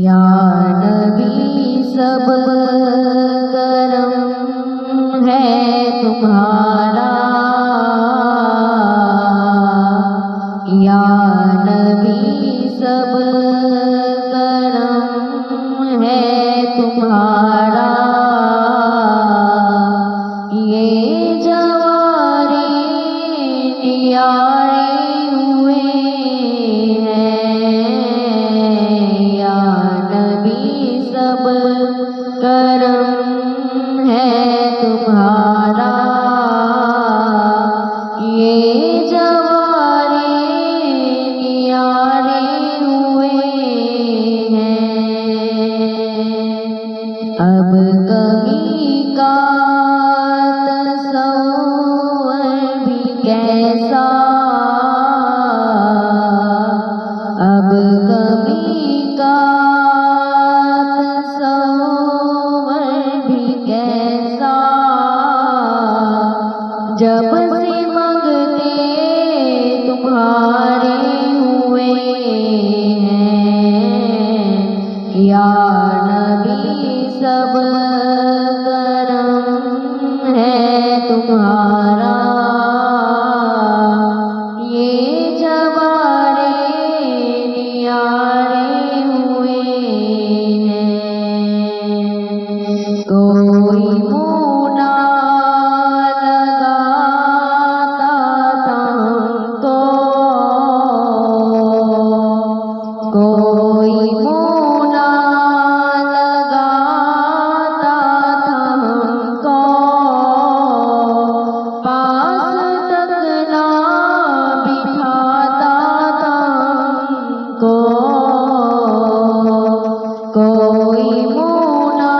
या नबी सब करम है तुम्हारा, या नबी सब करम है तुम्हारा। ये जवारे नियारे हुए हैं, या नबी सब करम है तुम्हारा। ये जवारे नियारे हुए हैं। अब कभी का तसव्वुर भी कैसा, अब कभी का तसव्वुर भी कैसा। जब से मंगते तुम्हारे हुए हैं, या नबी सब करम है तुम्हारा। ये जवारे नियारे हुए हैं। कोई मुँह ना लगाता था हमको, कोई मुँह ना लगाता था हमको। पास तक ना बिठाता था हमको, कोई मुँह ना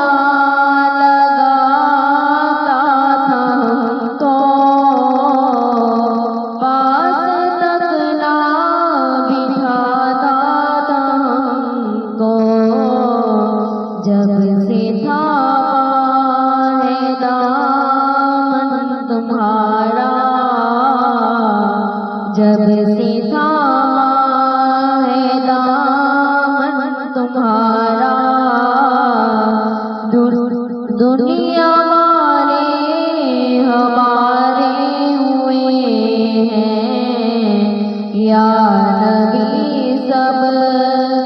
लगाता था हमको। पास तक ना बिठाता था हमको। जब से थामा है दामन तुम्हारा, जब से थामा है दामन तुम्हारा। दुनिया वाले हमारे हुए हैं, या नबी सब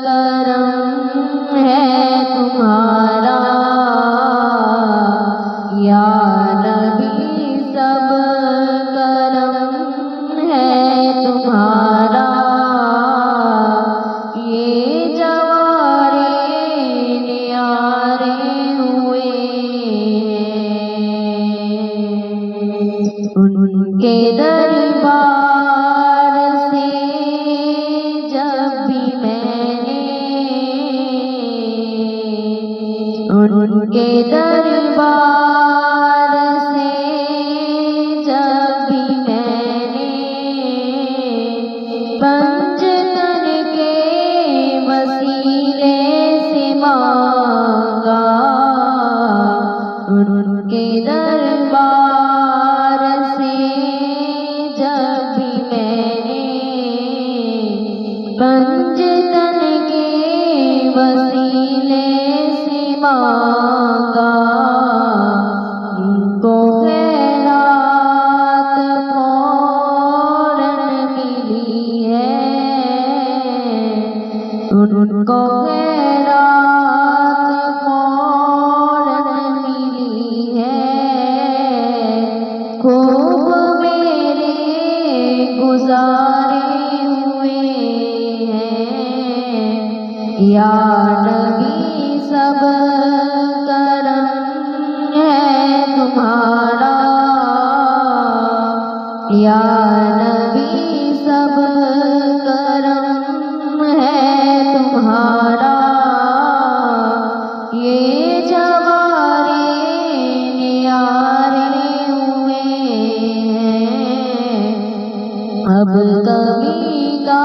करम है तुम्हारा। या नबी सब करम है तुम्हारा। ये जवारे नियारे हुए हैं। उनके दरबार से जब भी मैंने, उनके दरबार से जब भी मैंने पंजतन के वसीले से मांगा। उनके दरबार से जब भी मैंने पंजतन के वसीले से मांगा। उनको खैरात फौरन मिली है, उनको खैरात फौरन मिली है। खूब मेरे गुजारे हुए हैं, या नबी सब करम है तुम्हारा। या नबी सब करम है तुम्हारा। ये जवारे नियारे हुए हैं। अब कभी का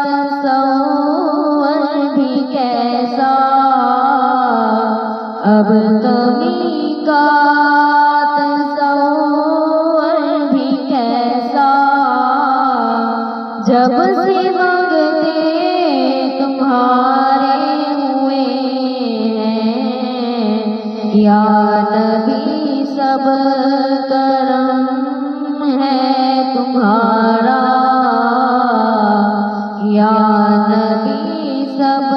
तसव्वुर भी कैसा, जब से मांगते तुम्हारे हुए हैं या नबी सब करम है तुम्हारा, या नबी सब